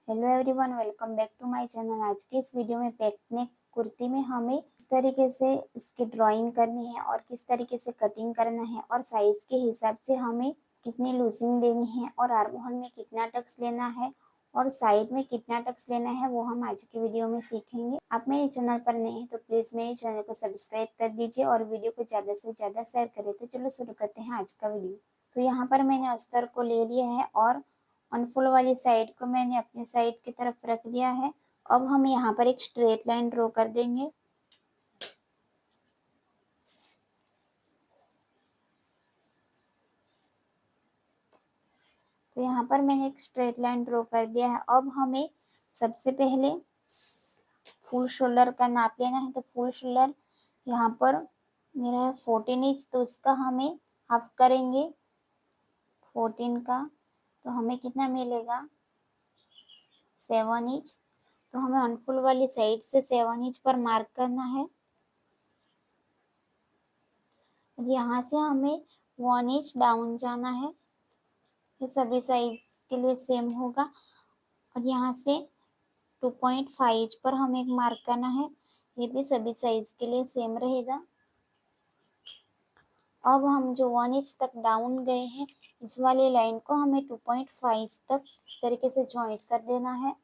Hello everyone, welcome back to my channel. आज के इस वीडियो में पैकनेक कुर्ती में हमें किस तरीके से इसकी ड्राइंग करनी है और किस तरीके से कटिंग करना है और साइज के हिसाब से हमें कितनी लूजिंग देनी है और आर्म होल में कितना टक्स लेना है और साइड में कितना टक्स लेना है, वो हम आज की वीडियो में सीखेंगे। आप मेरे चैनल पर नए हैं तो प्लीज मेरे चैनल को सब्सक्राइब कर दीजिए और वीडियो को ज्यादा से ज्यादा शेयर करें। तो चलो शुरू करते हैं आज का वीडियो। तो यहाँ पर मैंने अस्तर को ले लिया है और अनफोल्ड वाली साइड को मैंने अपनी साइड की तरफ रख दिया है। अब हम यहाँ पर एक स्ट्रेट लाइन ड्रॉ कर देंगे। तो यहाँ पर मैंने एक स्ट्रेट लाइन ड्रॉ कर दिया है। अब हमें सबसे पहले फुल शोल्डर का नाप लेना है। तो फुल शोल्डर यहाँ पर मेरा है 14 इंच, तो उसका हमें हाफ करेंगे 14 का। तो हमें कितना मिलेगा 7 इंच। तो हमें अनफोल्ड वाली साइड से 7 इंच पर मार्क करना है। यहाँ से हमें 1 इंच डाउन जाना है। ये सभी साइज के लिए सेम होगा। और यहाँ से 2.5 इंच पर हमें एक मार्क करना है। ये भी सभी साइज के लिए सेम रहेगा। अब हम जो 1 इंच तक डाउन गए हैं, इस वाली लाइन को हमें 2.5 इंच तक इस तरीके से जॉइंट कर देना है।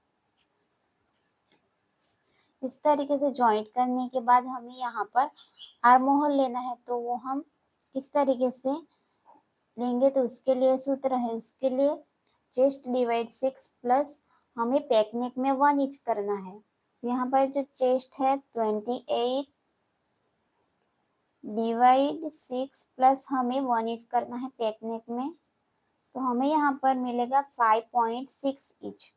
इस तरीके से जॉइंट करने के बाद हमें यहाँ पर आर्म होल लेना है। तो वो हम किस तरीके से लेंगे, तो उसके लिए सूत्र है, उसके लिए चेस्ट डिवाइड 6 प्लस हमें पैक नेक में 1 इंच करना है। यहाँ पर जो चेस्ट है 28 डिवाइड 6 प्लस हमें 1 इंच करना है पैक नेक में। तो हमें यहाँ पर मिलेगा 5.6 इंच।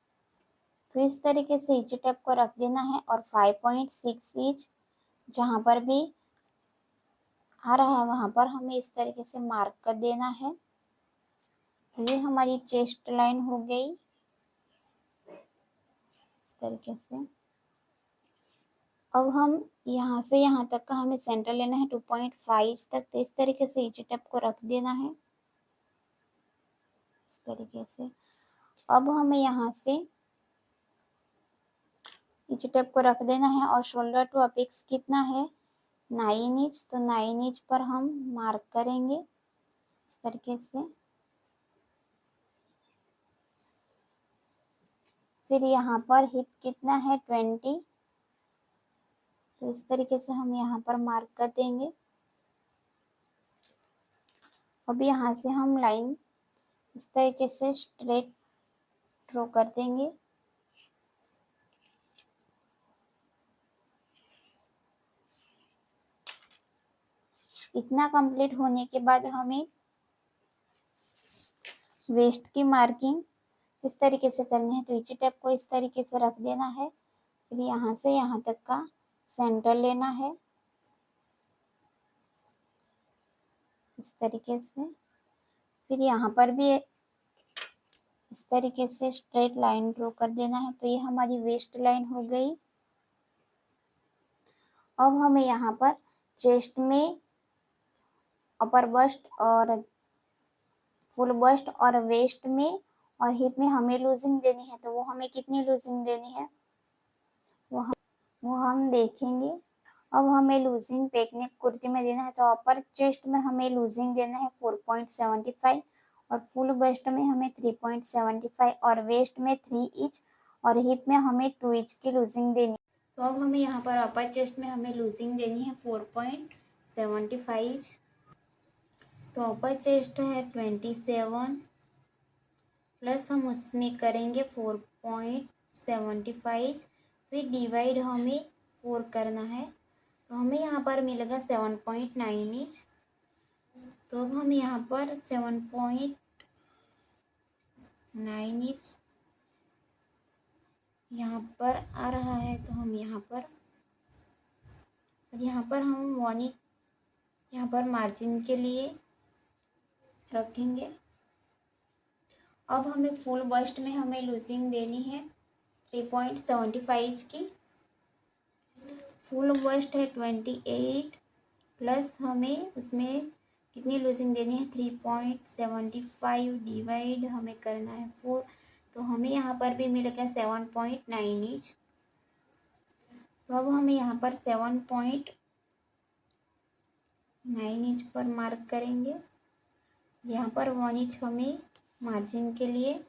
तो इस तरीके से इंच टेप को रख देना है और 5.6 इंच जहाँ पर भी आ रहा है वहाँ पर हमें इस तरीके से मार्क कर देना है। तो ये हमारी चेस्ट लाइन हो गई इस तरीके से। अब हम यहाँ से यहाँ तक का हमें सेंटर लेना है 2.5 तक। तो इस तरीके से इंच टेप को रख देना है इस तरीके से। अब हमें यहाँ से इंच टेप को रख देना है और शोल्डर टू अपेक्स कितना है 9 इंच। तो 9 इंच पर हम मार्क करेंगे इस तरीके से। फिर यहाँ पर हिप कितना है 20। तो इस तरीके से हम यहाँ पर मार्क कर देंगे। अब यहाँ से हम लाइन इस तरीके से स्ट्रेट ड्रॉ कर देंगे। इतना कंप्लीट होने के बाद हमें वेस्ट की मार्किंग किस तरीके से करनी है, तो इंची टेप को इस तरीके से रख देना है। फिर यहाँ से यहाँ तक का सेंटर लेना है इस तरीके से। फिर यहाँ पर भी इस तरीके से स्ट्रेट लाइन ड्रॉ कर देना है। तो ये हमारी वेस्ट लाइन हो गई। अब हमें यहाँ पर चेस्ट में अपर बस्ट और फुल बस्ट और वेस्ट में और हिप में हमें लूजिंग देनी है। तो वो हमें कितनी लूजिंग देनी है वो हम देखेंगे। अब हमें लूजिंग पैकनेक कुर्ती में देना है। तो अपर चेस्ट में हमें लूजिंग देना है 4.75 और फुल वेस्ट में हमें 3.75 और वेस्ट में 3 इंच और हिप में हमें 2 इंच की लूजिंग देनी है। तो अब हमें यहाँ पर अपर चेस्ट में हमें लूजिंग देनी है 4.75। तो अपर चेस्ट है 27 प्लस हम उसमें करेंगे 4.75। फिर डिवाइड हमें 4 करना है। तो हमें यहाँ पर मिलेगा 7.9 इंच। तो अब हम यहाँ पर 7.9 इंच यहाँ पर आ रहा है। तो हम यहाँ पर हम 1 इंच यहाँ पर मार्जिन के लिए रखेंगे। अब हमें फुल बस्ट में हमें लूजिंग देनी है 3.75 इंच की। फुल बस्ट है 28 प्लस हमें उसमें कितनी लूजिंग देनी है 3.75 डिवाइड हमें करना है 4। तो हमें यहाँ पर भी मिलेगा 7.9 इंच। तो अब हमें यहाँ पर 7.9 इंच पर मार्क करेंगे। यहाँ पर 1 इंच हमें मार्जिन के लिए।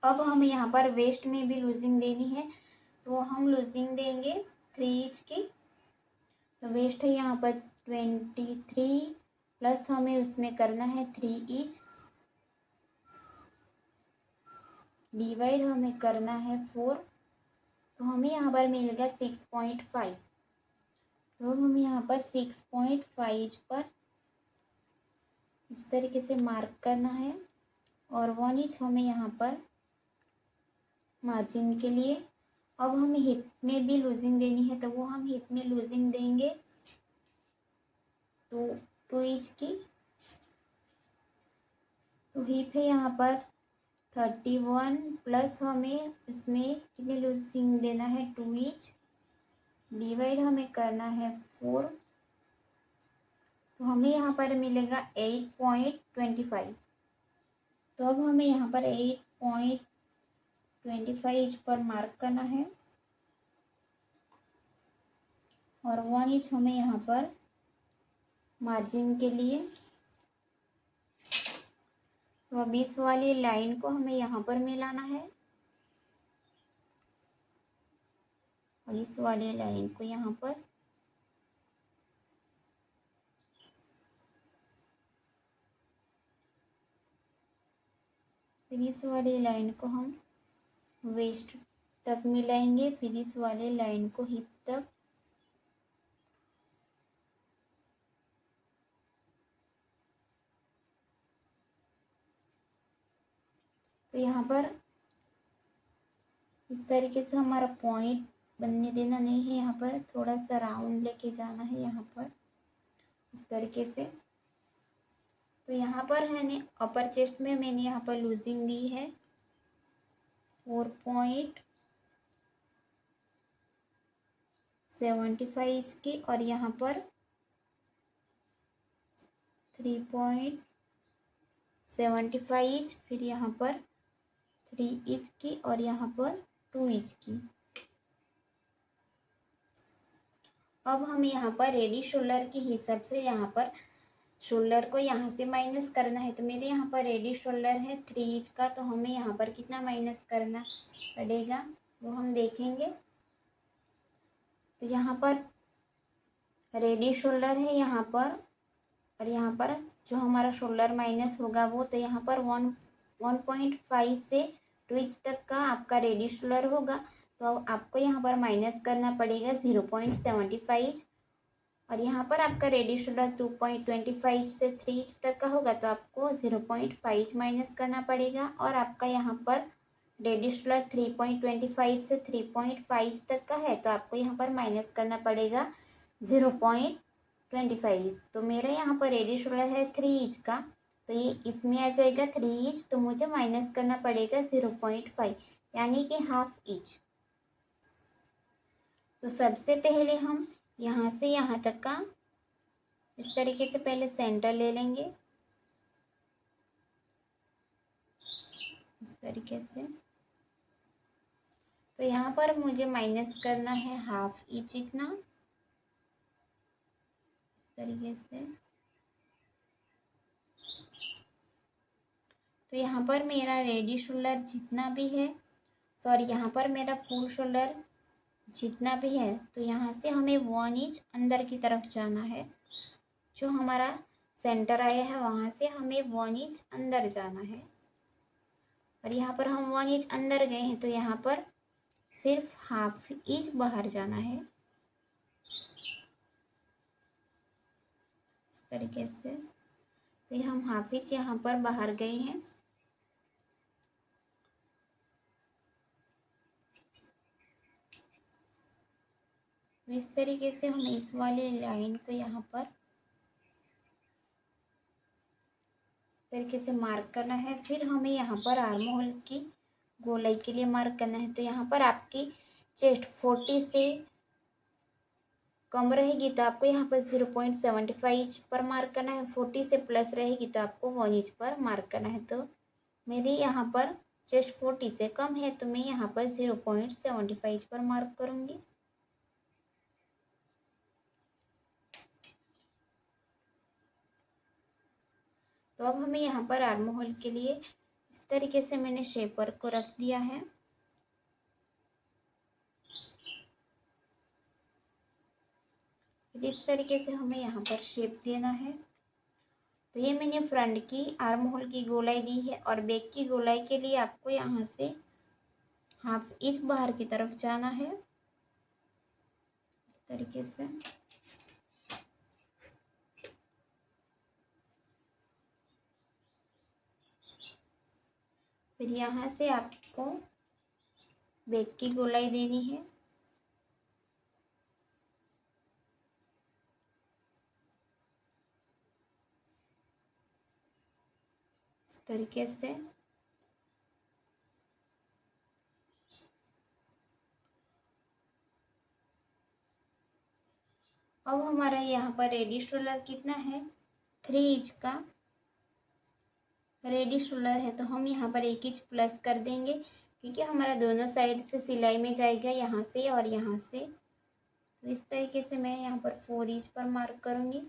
अब हमें यहाँ पर वेस्ट में भी लूजिंग देनी है, तो हम लूजिंग देंगे 3 इंच की। तो वेस्ट है यहाँ पर 23 प्लस हमें उसमें करना है 3 इंच, डिवाइड हमें करना है 4, तो हमें यहाँ पर मिलेगा 6.5। तो अब हमें यहाँ पर 6.5 इंच पर इस तरीके से मार्क करना है और 1 इंच हमें यहाँ पर मार्जिन के लिए। अब हमें हिप में भी लूजिंग देनी है, तो वो हम हिप में लूजिंग देंगे 2 इंच की। तो हिप है यहाँ पर 31 प्लस हमें उसमें कितनी लूजिंग देना है 2 इंच, डिवाइड हमें करना है 4, तो हमें यहाँ पर मिलेगा 8.25। तो अब हमें यहाँ पर 8.25 इंच पर मार्क करना है और 1 इंच हमें यहाँ पर मार्जिन के लिए। तो अब इस वाली लाइन को हमें यहाँ पर मिलाना है और इस वाली लाइन को यहाँ पर। फिर इस वाली लाइन को हम वेस्ट तक मिलाएंगे, फिर इस वाले लाइन को हिप तक। तो यहाँ पर इस तरीके से हमारा पॉइंट बनने देना नहीं है, यहाँ पर थोड़ा सा राउंड लेके जाना है यहाँ पर इस तरीके से। तो यहाँ पर है ने अपर चेस्ट में मैंने यहाँ पर लूजिंग दी है 4.75 इंच की और यहाँ पर 3.75 इंच, फिर यहाँ पर 3 इंच की और यहाँ पर 2 इंच की। अब हमें यहाँ पर रेडी शोल्डर के हिसाब से यहाँ पर शोल्डर को यहाँ से माइनस करना है। तो मेरे यहाँ पर रेडी शोल्डर है 3 इंच का, तो हमें यहाँ पर कितना माइनस करना पड़ेगा वो हम देखेंगे। तो यहाँ पर रेडी शोल्डर है यहाँ पर, और यहाँ पर जो हमारा शोल्डर माइनस होगा वो, तो यहाँ पर 1.5 से 2 इंच तक का आपका रेडी शोल्डर होगा। तो आपको यहाँ पर माइनस करना पड़ेगा 0.75 और यहाँ पर आपका रेडी शोल्डर 2.25 से 3 इंच तक का होगा, तो आपको 0.5 माइनस करना पड़ेगा। और आपका यहाँ पर रेडी शोल्डर 3.25 से 3.5 तक का है, तो आपको यहाँ पर माइनस करना पड़ेगा 0.25। तो मेरा यहाँ पर रेडी शोल्डर है 3 इंच का, तो ये इसमें आ जाएगा 3 इंच, तो मुझे माइनस करना पड़ेगा 0.5 यानी कि हाफ इंच। तो सबसे पहले हम यहाँ से यहाँ तक का इस तरीके से पहले सेंटर ले लेंगे इस तरीके से। तो यहाँ पर मुझे माइनस करना है हाफ इंच इतना, इस तरीके से। तो यहाँ पर मेरा रेडी शोल्डर जितना भी है, सॉरी यहाँ पर मेरा फुल शोल्डर जितना भी है, तो यहाँ से हमें 1 इंच अंदर की तरफ जाना है। जो हमारा सेंटर आया है वहाँ से हमें 1 इंच अंदर जाना है, और यहाँ पर हम 1 इंच अंदर गए हैं, तो यहाँ पर सिर्फ हाफ इंच बाहर जाना है इस तरीके से। तो हम हाफ इंच यहाँ पर बाहर गए हैं। इस तरीके से हमें इस वाले लाइन को यहाँ पर इस तरीके से मार्क करना है। फिर हमें यहाँ पर आर्म होल की गोलाई के लिए मार्क करना है। तो यहाँ पर आपकी चेस्ट 40 से कम रहेगी तो आपको यहाँ पर 0.75 इंच पर मार्क करना है। 40 से प्लस रहेगी तो आपको 1 इंच पर मार्क करना है। तो मेरी यहाँ पर चेस्ट 40 से कम है तो मैं यहाँ पर 0.75 पर मार्क करूँगी। तो अब हमें यहाँ पर आर्म होल के लिए इस तरीके से मैंने शेपर को रख दिया है। फिर इस तरीके से हमें यहाँ पर शेप देना है। तो ये मैंने फ्रंट की आर्म होल की गोलाई दी है और बैक की गोलाई के लिए आपको यहाँ से 1/2 इंच बाहर की तरफ जाना है, इस तरीके से। फिर यहाँ से आपको बैक की गोलाई देनी है। इस तरीके से। अब हमारा यहाँ पर रेडी शोल्डर कितना है, 3 इंच का रेडी शोल्डर है, तो हम यहाँ पर 1 इंच प्लस कर देंगे क्योंकि हमारा दोनों साइड से सिलाई में जाएगा, यहाँ से और यहाँ से। तो इस तरीके से मैं यहाँ पर 4 इंच पर मार्क करूँगी।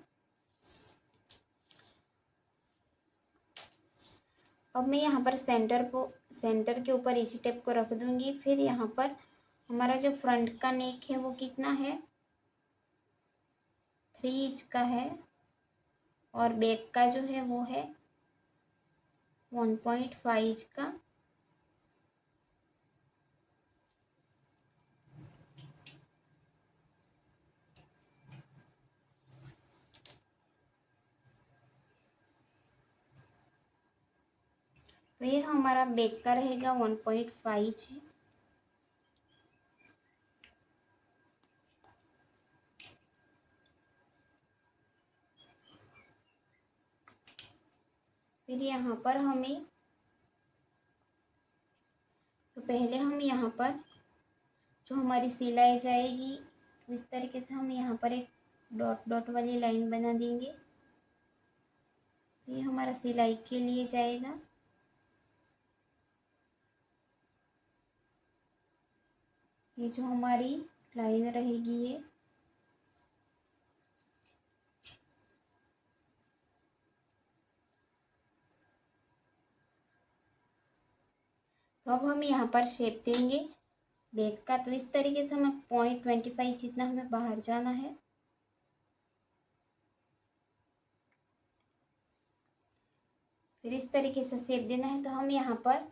अब मैं यहाँ पर सेंटर के ऊपर इसी टेप को रख दूँगी। फिर यहाँ पर हमारा जो फ्रंट का नेक है वो कितना है, 3 इंच का है और बैक का जो है वो है 1.5 इंच का। तो ये हमारा बैक का रहेगा 1.5 इंच। फिर यहाँ पर हमें तो पहले हम यहाँ पर जो हमारी सिलाई जाएगी तो इस तरीके से हम यहाँ पर एक डॉट डॉट वाली लाइन बना देंगे। तो ये हमारा सिलाई के लिए जाएगा। ये जो हमारी लाइन रहेगी ये। तो अब हम यहाँ पर शेप देंगे बैक का। तो इस तरीके से हमें 0.25 जितना हमें बाहर जाना है। फिर इस तरीके से शेप देना है। तो हम यहाँ पर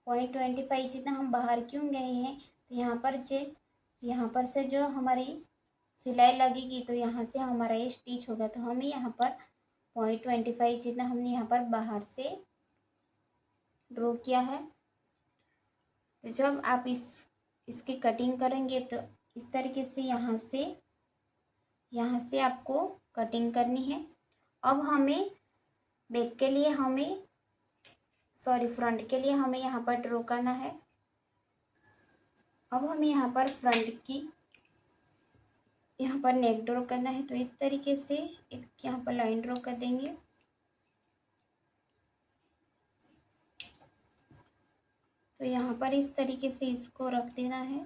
0.25 जितना हम बाहर क्यों गए हैं, तो यहाँ पर से जो हमारी सिलाई लगेगी तो यहाँ से हमारा ये स्टिच होगा। तो हमें यहाँ पर 0.25 जितना हमने यहाँ पर बाहर से ड्रॉ किया है। तो जब आप इसकी कटिंग करेंगे तो इस तरीके से यहाँ से आपको कटिंग करनी है। अब हमें बैक के लिए फ्रंट के लिए हमें यहाँ पर ड्रॉ करना है। अब हमें यहाँ पर यहाँ पर नेक ड्रॉ करना है। तो इस तरीके से एक यहाँ पर लाइन ड्रॉ कर देंगे। तो यहाँ पर इस तरीके से इसको रख देना है।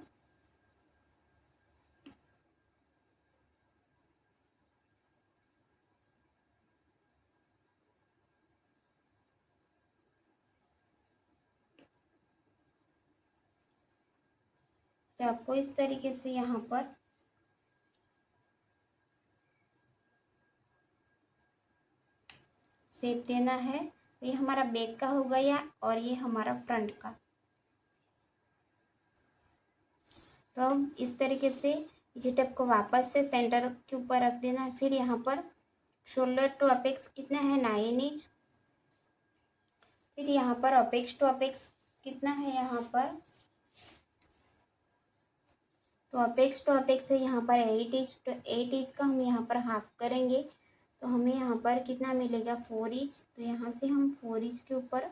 तो आपको इस तरीके से यहाँ पर शेप देना है। तो ये हमारा बैक का हो गया और ये हमारा फ्रंट का। तो अब इस तरीके से इसी टेप को वापस से सेंटर के ऊपर रख देना है। फिर यहाँ पर शोल्डर टू अपेक्स कितना है, 9 इंच। फिर यहाँ पर अपेक्स टू अपेक्स कितना है, यहाँ पर तो अपेक्स टू अपेक्स है यहाँ पर 8 इंच। तो 8 इंच का हम यहाँ पर हाफ करेंगे तो हमें यहाँ पर कितना मिलेगा, 4 इंच। तो यहाँ से हम 4 इंच के ऊपर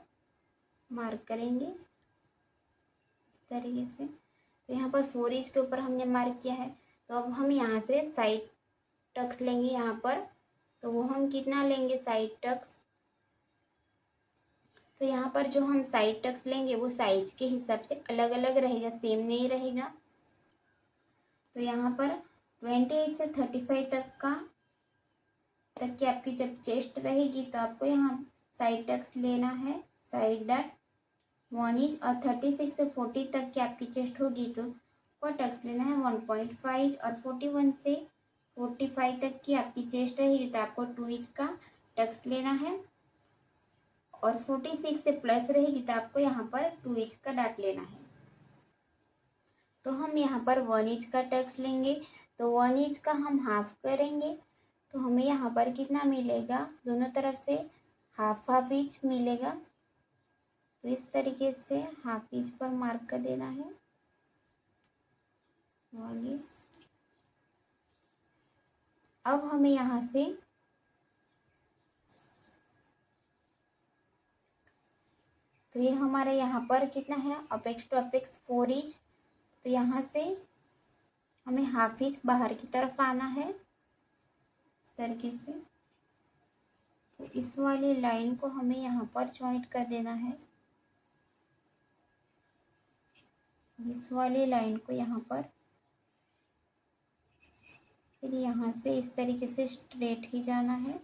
मार्क करेंगे इस तरीके से। तो यहाँ पर 4 इंच के ऊपर हमने मार्क किया है। तो अब हम यहाँ से साइड टक्स लेंगे यहाँ पर। तो वो हम कितना लेंगे साइड टक्स, तो यहाँ पर जो हम साइड टक्स लेंगे वो साइज के हिसाब से अलग अलग रहेगा, सेम नहीं रहेगा। तो यहाँ पर 28 से 35 तक की आपकी जब चेस्ट रहेगी तो आपको यहाँ साइड टक्स लेना है, साइड डार्ट 1 इंच। और 36 से 40 तक की आपकी चेस्ट होगी तो आपको टक्स लेना है 1.5 इंच। और 41 से 45 तक की आपकी चेस्ट रहेगी तो आपको 2 इंच का टक्स लेना है। और 46 से प्लस रहेगी तो आपको यहाँ पर 2 इंच का डार्ट लेना है। तो हम यहाँ पर 1 इंच का टक्स लेंगे, तो 1 इंच का हम हाफ करेंगे तो हमें यहाँ पर कितना मिलेगा, दोनों तरफ से हाफ हाफ इंच मिलेगा। तो इस तरीके से हाफ इंच पर मार्क कर देना है वाली। अब हमें यहाँ से तो ये हमारा यहाँ पर कितना है, अपेक्स टू अपेक्स 4 इंच। तो यहाँ से हमें हाफ इंच बाहर की तरफ आना है इस तरीके से। तो इस वाली लाइन को हमें यहाँ पर जॉइंट कर देना है, इस वाली लाइन को यहाँ पर, फिर यहाँ से इस तरीके से स्ट्रेट ही जाना है।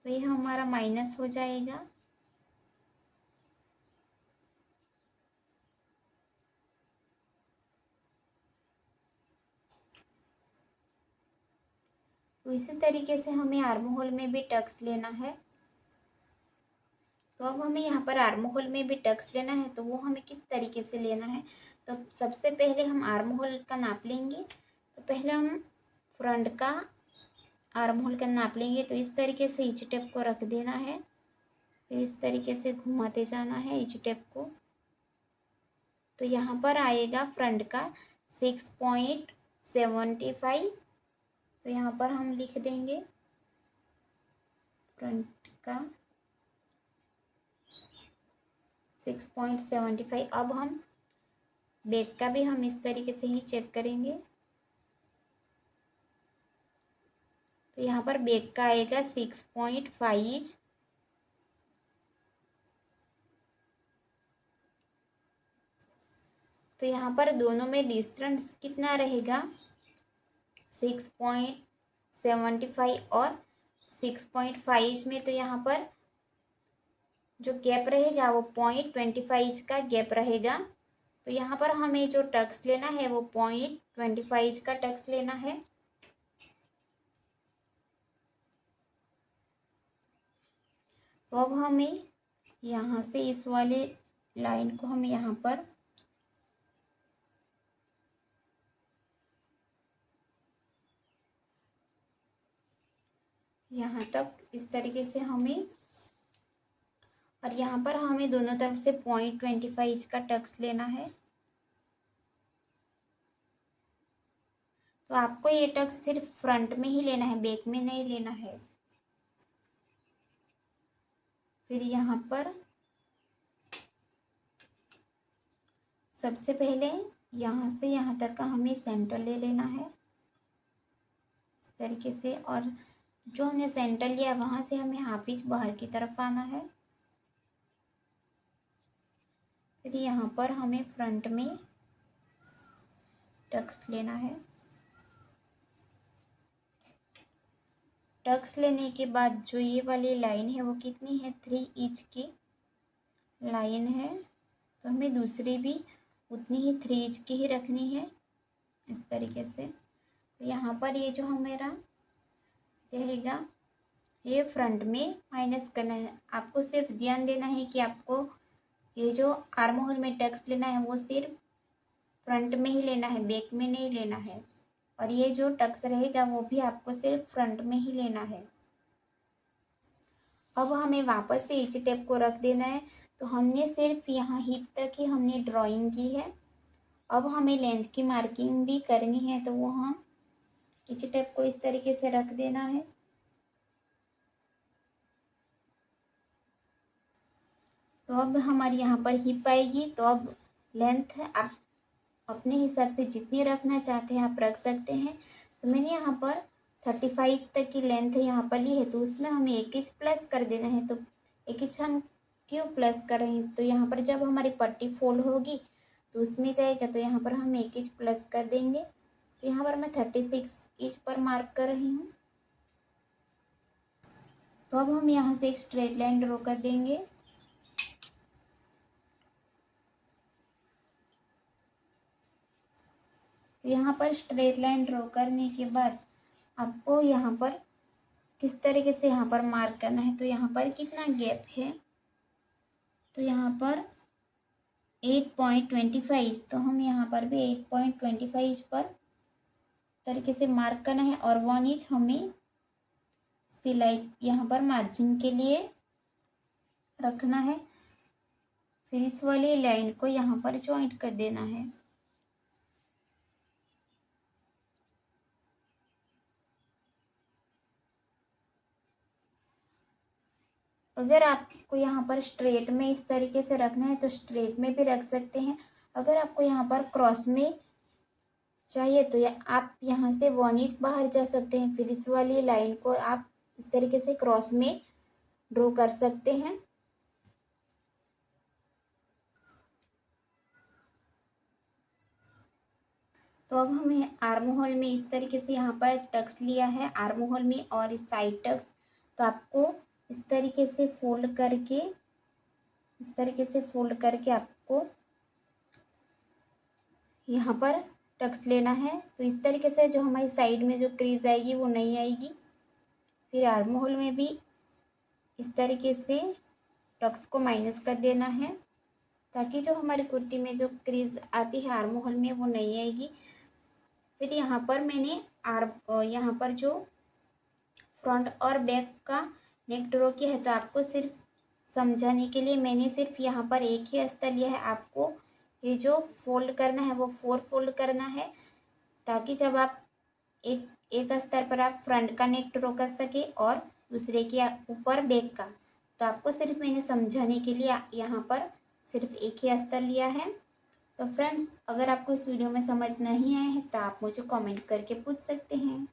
तो ये हमारा माइनस हो जाएगा। तो इसी तरीके से हमें आर्म होल में भी टक्स लेना है। तो अब हमें यहाँ पर आर्म होल में भी टक्स लेना है, तो वो हमें किस तरीके से लेना है। तो सबसे पहले हम आर्म होल का नाप लेंगे। तो पहले हम फ्रंट का आर्म होल का नाप लेंगे। तो इस तरीके से इंच टेप को रख देना है, फिर इस तरीके से घुमाते जाना है इंच टेप को। तो यहाँ पर आएगा फ्रंट का 6.75। तो यहाँ पर हम लिख देंगे फ्रंट का 6.75। अब हम बैक का भी हम इस तरीके से ही चेक करेंगे। तो यहाँ पर बैक का आएगा 6.5। तो यहाँ पर दोनों में डिस्टेंस कितना रहेगा, 6.75 और 6.5 में। तो यहाँ पर जो गैप रहेगा वो 0.25 का गैप रहेगा। तो यहाँ पर हमें जो टक्स लेना है वो 0.25 का टक्स लेना है। तो अब हमें यहाँ से इस वाले लाइन को हमें यहाँ पर यहाँ तक इस तरीके से हमें, और यहाँ पर हमें दोनों तरफ से 0.25 का टक्स लेना है। तो आपको ये टक्स सिर्फ फ्रंट में ही लेना है, बैक में नहीं लेना है। फिर यहाँ पर सबसे पहले यहाँ से यहाँ तक का हमें सेंटर ले लेना है इस तरीके से। और जो हमने सेंटर लिया वहाँ से हमें हाफ इंच बाहर की तरफ आना है। फिर यहाँ पर हमें फ्रंट में टक्स लेना है। टक्स लेने के बाद जो ये वाली लाइन है वो कितनी है, 3 इंच की लाइन है। तो हमें दूसरी भी उतनी ही 3 इंच की ही रखनी है इस तरीके से। तो यहाँ पर ये जो हमारा रहेगा ये फ्रंट में माइनस करना है। आपको सिर्फ ध्यान देना है कि आपको ये जो आर्म होल में टक्स लेना है वो सिर्फ फ्रंट में ही लेना है, बैक में नहीं लेना है। और ये जो टक्स रहेगा वो भी आपको सिर्फ फ्रंट में ही लेना है। अब हमें वापस से इंच टेप को रख देना है। तो हमने सिर्फ यहाँ हिप तक ही हमने ड्राइंग की है। अब हमें लेंथ की मार्किंग भी करनी है, तो वो हम इंच टेप को इस तरीके से रख देना है। तो अब हमारी यहाँ पर हिप आएगी। तो अब लेंथ आप अपने हिसाब से जितनी रखना चाहते हैं आप रख सकते हैं। तो मैंने यहाँ पर 35 तक की लेंथ यहाँ पर ली है, तो उसमें हमें 1 इंच प्लस कर देना है। तो 1 इंच हम क्यों प्लस कर रहे हैं, तो यहाँ पर जब हमारी पट्टी फोल्ड होगी तो उसमें जाएगा, तो यहाँ पर हम 1 इंच प्लस कर देंगे। तो यहाँ पर मैं 36 इंच पर मार्क कर रही हूँ। तो अब हम यहाँ से एक स्ट्रेट लाइन ड्रॉ कर देंगे। तो यहाँ पर स्ट्रेट लाइन ड्रॉ करने के बाद आपको यहाँ पर किस तरीके से यहाँ पर मार्क करना है, तो यहाँ पर कितना गैप है, तो यहाँ पर 8.25, तो हम यहाँ पर भी 8.25 पर इस तरीके से मार्क करना है। और 1 इंच हमें सिलाई यहाँ पर मार्जिन के लिए रखना है। फिर इस वाली लाइन को यहाँ पर जॉइंट कर देना है। अगर आपको यहाँ पर स्ट्रेट में इस तरीके से रखना है तो स्ट्रेट में भी रख सकते हैं। अगर आपको यहाँ पर क्रॉस में चाहिए तो आप यहाँ से 1 इंच बाहर जा सकते हैं। फिर इस वाली लाइन को आप इस तरीके से क्रॉस में ड्रॉ कर सकते हैं। तो अब हमें आर्म होल में इस तरीके से यहाँ पर टक्स लिया है आर्म होल में और इस साइड टक्स, तो आपको इस तरीके से फोल्ड करके आपको यहाँ पर टक्स लेना है। तो इस तरीके से जो हमारी साइड में जो क्रीज आएगी वो नहीं आएगी। फिर आर्म होल में भी इस तरीके से टक्स को माइनस कर देना है, ताकि जो हमारी कुर्ती में जो क्रीज आती है आर्म होल में वो नहीं आएगी। फिर यहाँ पर मैंने यहाँ पर जो फ्रंट और बैक का नेक ड्रॉ किया है, तो आपको सिर्फ समझाने के लिए मैंने सिर्फ यहाँ पर एक ही अस्तर लिया है। आपको ये जो फोल्ड करना है वो 4 फोल्ड करना है, ताकि जब आप एक अस्तर पर आप फ्रंट का नेक ड्रॉ कर सके और दूसरे के ऊपर बैक का। तो आपको सिर्फ मैंने समझाने के लिए यहाँ पर सिर्फ एक ही अस्तर लिया है। तो फ्रेंड्स, अगर आपको इस वीडियो में समझ नहीं आया है तो आप मुझे कमेंट करके पूछ सकते हैं।